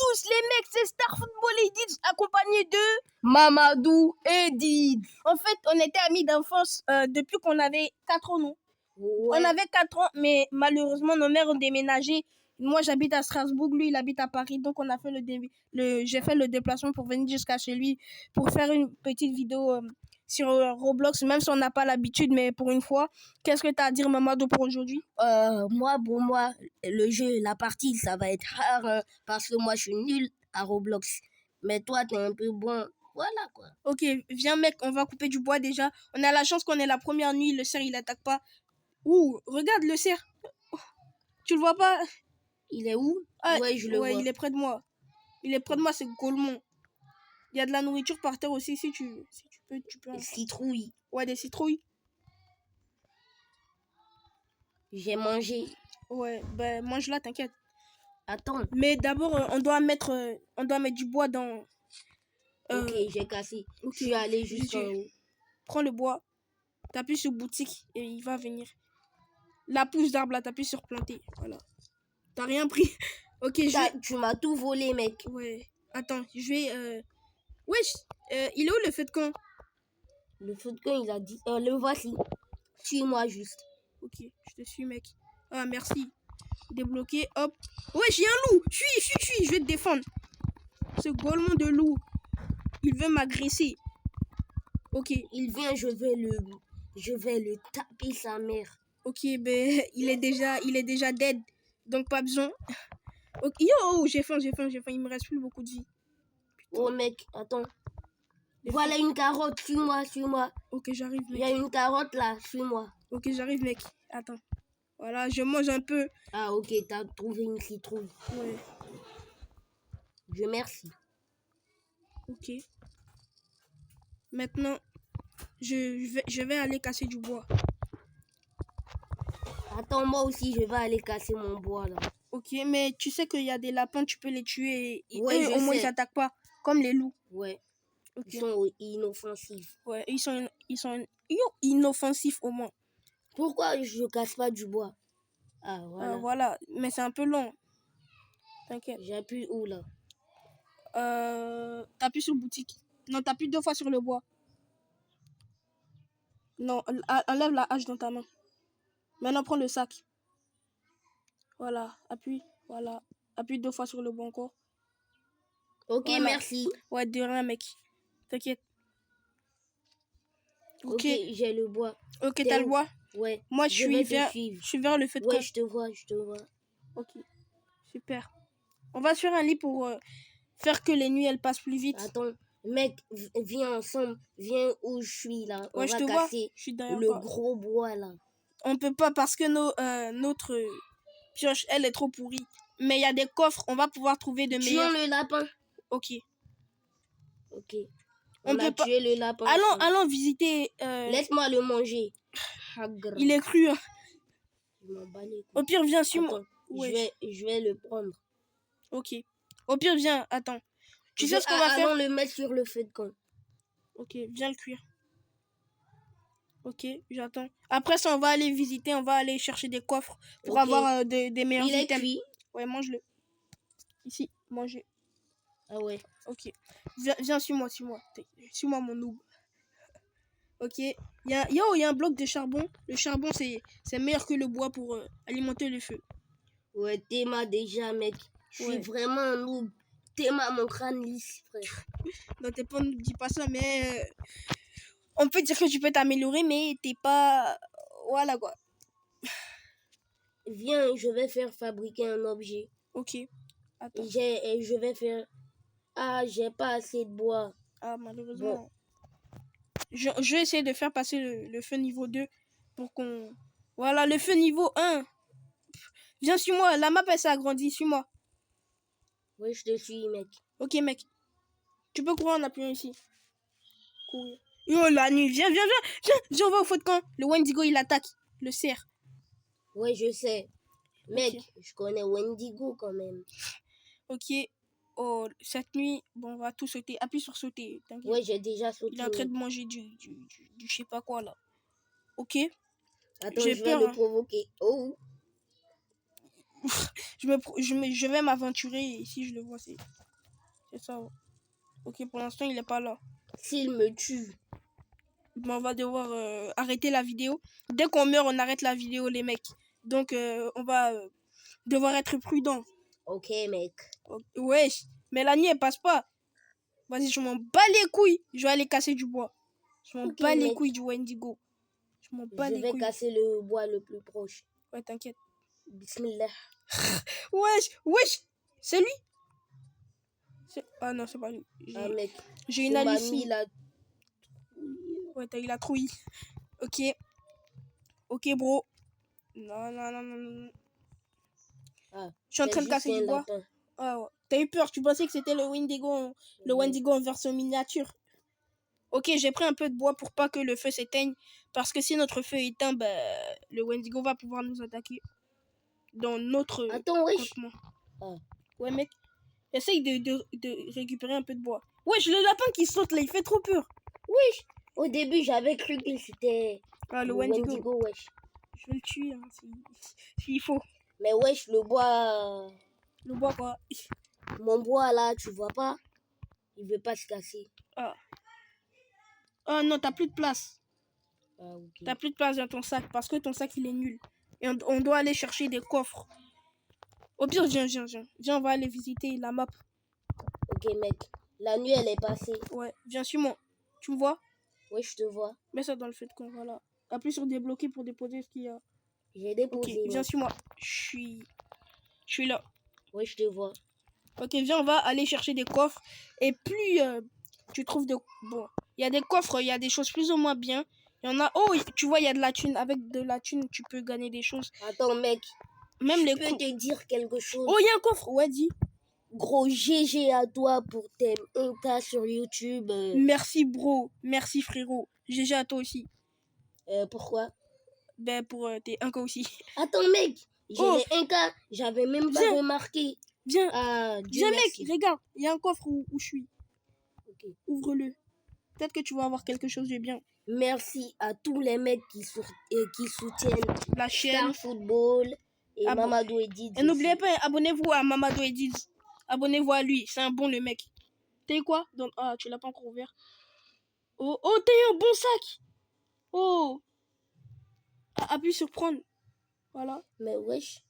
tous les mecs, c'est Star Football Edits accompagné de Mamadou Edits. En fait, on était amis d'enfance depuis qu'on avait 4 ans, non? Ouais. On avait 4 ans, mais malheureusement, nos mères ont déménagé. Moi, j'habite à Strasbourg, lui, il habite à Paris. Donc, on a fait j'ai fait le déplacement pour venir jusqu'à chez lui pour faire une petite vidéo sur Roblox, même si on n'a pas l'habitude, mais pour une fois. Qu'est-ce que tu as à dire, Mamadou, pour aujourd'hui? Moi, le jeu, la partie, ça va être rare parce que moi, je suis nul à Roblox. Mais toi, t'es un peu bon. Voilà, quoi. Ok, viens, mec, on va couper du bois déjà. On a la chance qu'on est la première nuit, le cerf, il attaque pas. Ouh, regarde le cerf. Tu le vois pas? Il est où? Ouais, je le vois. Il est près de moi. Il est près de moi, c'est Golemont. Il y a de la nourriture par terre aussi, si tu peux, tu peux. Citrouille. Ouais, des citrouilles. J'ai mangé. Ouais, ben mange-la, t'inquiète. Attends. Mais d'abord, on doit mettre du bois dans. Ok, j'ai cassé. Ok. Je suis allé jusqu'en haut. Prends le bois, t'appuies sur boutique et il va venir. La pousse d'arbre là, t'appuies sur planter. Voilà. T'as rien pris. Ok, Tu m'as tout volé, mec. Ouais. Attends, je vais. Wesh, il est où le feu de camp? Le feu de camp, il a dit. Le voici. Suis-moi juste. Ok, je te suis, mec. Ah, merci. Débloqué, hop. Wesh, il y a un loup. Suis, je vais te défendre. Ce golemon de loup, il veut m'agresser. Ok. Il vient, je vais le taper sa mère. Ok, ben, il est déjà dead. Donc, pas besoin. Okay. Yo, j'ai faim. Il me reste plus beaucoup de vie. Putain. Oh, mec, attends. Voilà une carotte, suis-moi. Ok, j'arrive, mec. Il y a une carotte là, suis-moi. Ok, j'arrive, mec. Attends. Voilà, je mange un peu. Ah, ok, t'as trouvé une citrouille. Ouais. Je merci. Ok. Maintenant, je vais aller casser du bois. Attends, moi aussi, je vais aller casser mon bois là. Ok, mais tu sais qu'il y a des lapins, tu peux les tuer et ouais, eux, au moins, ils n'attaquent pas. Comme les loups. Ouais. Okay. Ils sont inoffensifs. Ouais, ils sont inoffensifs au moins. Pourquoi je casse pas du bois? Ah, voilà. Voilà, mais c'est un peu long. T'inquiète. J'appuie où là? T'appuies sur boutique. Non, t'appuies 2 fois sur le bois. Non, enlève la hache dans ta main. Maintenant, prends le sac. Voilà, appuie. Voilà. Appuie 2 fois sur le bois encore. Ok, voilà. Merci. Ouais, de rien, mec. T'inquiète. Ok, j'ai le bois. Ok, t'as le bois? Ouais. Moi, je suis vers le feu de camp. Ouais, je te vois. Ok, super. On va se faire un lit pour faire que les nuits, elles passent plus vite. Attends, mec, viens ensemble. Viens où je suis là. Ouais, on va casser le gros bois là. On peut pas parce que notre pioche, elle est trop pourrie. Mais il y a des coffres, on va pouvoir trouver de meilleurs. Tuons le lapin. Ok. On a tué le lapin. Allons visiter. Laisse-moi le manger. Il est cru. Hein. Je m'en bats les couilles. Au pire, viens, suis-moi. Ouais. Je vais le prendre. Ok. Au pire, viens, attends. Tu sais ce qu'on va faire? Allons le mettre sur le feu de camp. Ok, viens le cuire. Ok, j'attends. Après ça, on va aller visiter, on va aller chercher des coffres pour avoir des meilleurs items. Il est cuit. Ouais, mange-le. Ici, mangez. Ah ouais. Ok. Viens, suis-moi. Suis-moi, mon noob. Ok. Il y a un bloc de charbon. Le charbon, c'est meilleur que le bois pour alimenter le feu. Ouais, t'es ma déjà, mec. Je suis vraiment un noob. T'es ma mon crâne lisse, frère. Non, t'es pas, ne dis pas ça, mais on peut dire que tu peux t'améliorer, mais t'es pas. Voilà quoi. Viens, je vais faire fabriquer un objet. Ok. Attends. Je vais faire. Ah, j'ai pas assez de bois. Ah, malheureusement. Bon. Je vais essayer de faire passer le feu niveau 2 pour qu'on. Voilà, le feu niveau 1. Viens, suis-moi. La map, elle s'est agrandie. Suis-moi. Oui, je te suis, mec. Ok, mec. Tu peux courir en appuyant ici. Courir. Yo, la nuit. Viens, on va au feu de camp. Le Wendigo, il attaque. Le cerf. Ouais, je sais. Mec, je connais Wendigo quand même. Ok. Oh, cette nuit, bon, on va tout sauter. Appuie sur sauter. Ouais, j'ai déjà sauté. Il est en train de manger du je sais pas quoi, là. Ok. Attends, je vais le provoquer. Oh. Je vais m'aventurer et si je le vois, c'est ça. Ok, pour l'instant, il est pas là. S'il me tue. Mais on va devoir arrêter la vidéo. Dès qu'on meurt, on arrête la vidéo, les mecs. Donc, on va devoir être prudent. Ok, mec. Ouais, mais la nuit, elle passe pas. Vas-y, je m'en bats les couilles. Je vais aller casser du bois. Je m'en bats les couilles du Wendigo. Je m'en bats les couilles. Je vais casser le bois le plus proche. Ouais, t'inquiète. Bismillah. Wesh. C'est lui? Ah non, c'est pas lui. Ah, mec. J'ai une Alice. Ouais, t'as eu la trouille. Ok. Ok, bro. Non. Ah, je suis en train de casser du bois. Ah, ouais. T'as eu peur, tu pensais que c'était le Wendigo en version miniature. Ok, j'ai pris un peu de bois pour pas que le feu s'éteigne. Parce que si notre feu est éteint, le Wendigo va pouvoir nous attaquer. Dans notre campement. Ah. Ouais, mec. Essaye de récupérer un peu de bois. Wesh, le lapin qui saute là, il fait trop peur. Wesh, au début, j'avais cru que c'était le Wendigo. Wesh. Je vais le tuer s'il faut. Mais wesh, le bois... Le bois quoi? Mon bois là, tu vois pas? Il veut pas se casser. Ah non, t'as plus de place. Ah, ok. T'as plus de place dans ton sac parce que ton sac il est nul. Et on doit aller chercher des coffres. Au pire, viens. Viens, on va aller visiter la map. Ok, mec. La nuit, elle est passée. Ouais, viens, suis-moi. Tu me vois? Ouais, je te vois. Mets ça dans le feu de camp, voilà. Appuie sur débloquer pour déposer ce qu'il y a. J'ai déposé. Ok, viens, suis-moi. Je suis là. Ouais, je te vois. Ok, viens, on va aller chercher des coffres. Et plus tu trouves de... Bon, il y a des coffres, il y a des choses plus ou moins bien. Il y en a... Oh, tu vois, il y a de la thune. Avec de la thune, tu peux gagner des choses. Attends, mec. Même je peux te dire quelque chose. Oh, il y a un coffre. Ouais, dis. Gros GG à toi pour tes 1K sur YouTube. Merci, bro. Merci, frérot. GG à toi aussi. Pourquoi? Pour tes 1K aussi. Attends, mec. J'ai les 1K. J'avais même pas remarqué. Viens. Viens, mec. Regarde. Il y a un coffre où je suis. Okay. Ouvre-le. Peut-être que tu vas avoir quelque chose de bien. Merci à tous les mecs qui soutiennent la chaîne Star Football et Mamadou Edids. Et n'oubliez pas, abonnez-vous à Mamadou Edids. Abonnez-vous à lui, c'est un bon le mec. T'es quoi? Donc, tu l'as pas encore ouvert. Oh, t'es un bon sac. Oh. Appuie sur prendre. Voilà. Mais wesh.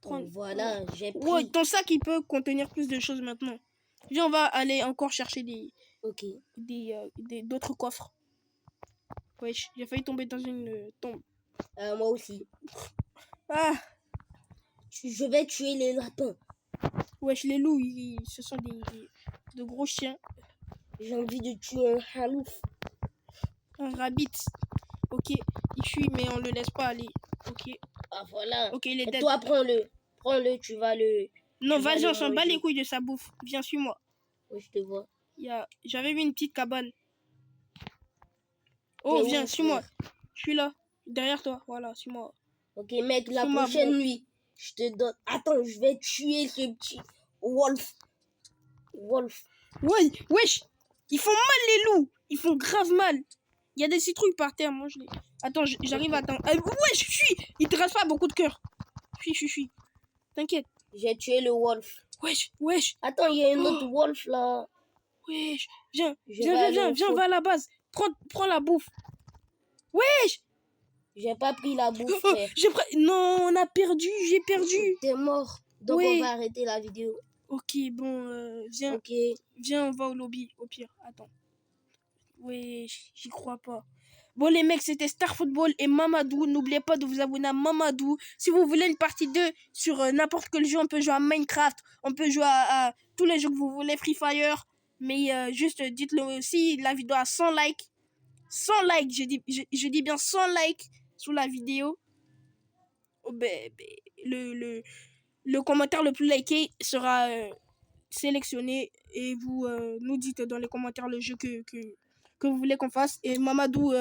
Prendre. Voilà, j'ai pris. Ouais, ton sac il peut contenir plus de choses maintenant. Viens, on va aller encore chercher d'autres coffres. Wesh, j'ai failli tomber dans une tombe. Moi aussi. Je vais tuer les lapins. Wesh, les loups, ce sont de gros chiens. J'ai envie de tuer un halouf. Un rabbit. Ok, il fuit, mais on le laisse pas aller. Ok. Ah, voilà. Ok, il est dead. Toi, prends-le. Prends-le, tu vas le... Non, vas-y, on s'en bat les couilles de sa bouffe. Viens, suis-moi. Oui, je te vois. J'avais vu une petite cabane. Oh, viens, suis-moi. Je suis là. Derrière toi. Voilà, suis-moi. Ok, mec, la prochaine nuit, je te donne... Attends, je vais tuer ce petit wolf. Ouais, wesh. Ils font mal, les loups. Ils font grave mal. Il y a des citrouilles par terre. Mange-les. Attends, j'arrive à t'en... wesh, fuis. Il te reste pas beaucoup de cœur. Fuis. T'inquiète. J'ai tué le wolf. Wesh. Attends, il y a un autre wolf là. Wesh. Viens, on va à la base. Prends la bouffe. Wesh. J'ai pas pris la bouffe, Non, on a perdu, j'ai perdu. T'es mort. Donc on va arrêter la vidéo. Ok, bon, viens. Ok. Viens, on va au lobby, au pire. Attends. Wesh, j'y crois pas. Bon les mecs, c'était Star Football et Mamadou. N'oubliez pas de vous abonner à Mamadou. Si vous voulez une partie 2 sur n'importe quel jeu, on peut jouer à Minecraft. On peut jouer à tous les jeux que vous voulez, Free Fire. Mais juste dites-le aussi, la vidéo a 100 likes. 100 likes, je dis bien 100 likes sous la vidéo. Oh, le commentaire le plus liké sera sélectionné. Et vous nous dites dans les commentaires le jeu que vous voulez qu'on fasse. Et Mamadou,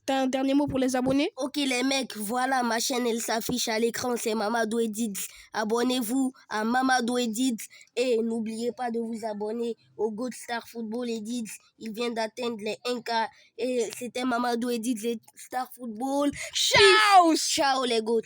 t'as un dernier mot pour les abonnés? Ok les mecs, voilà ma chaîne, elle s'affiche à l'écran, c'est Mamadou Edids. Abonnez-vous à Mamadou Edids et n'oubliez pas de vous abonner au Goat Star Football Edids. Il vient d'atteindre les 1K et c'était Mamadou Edids et Star Football. Ciao les goats.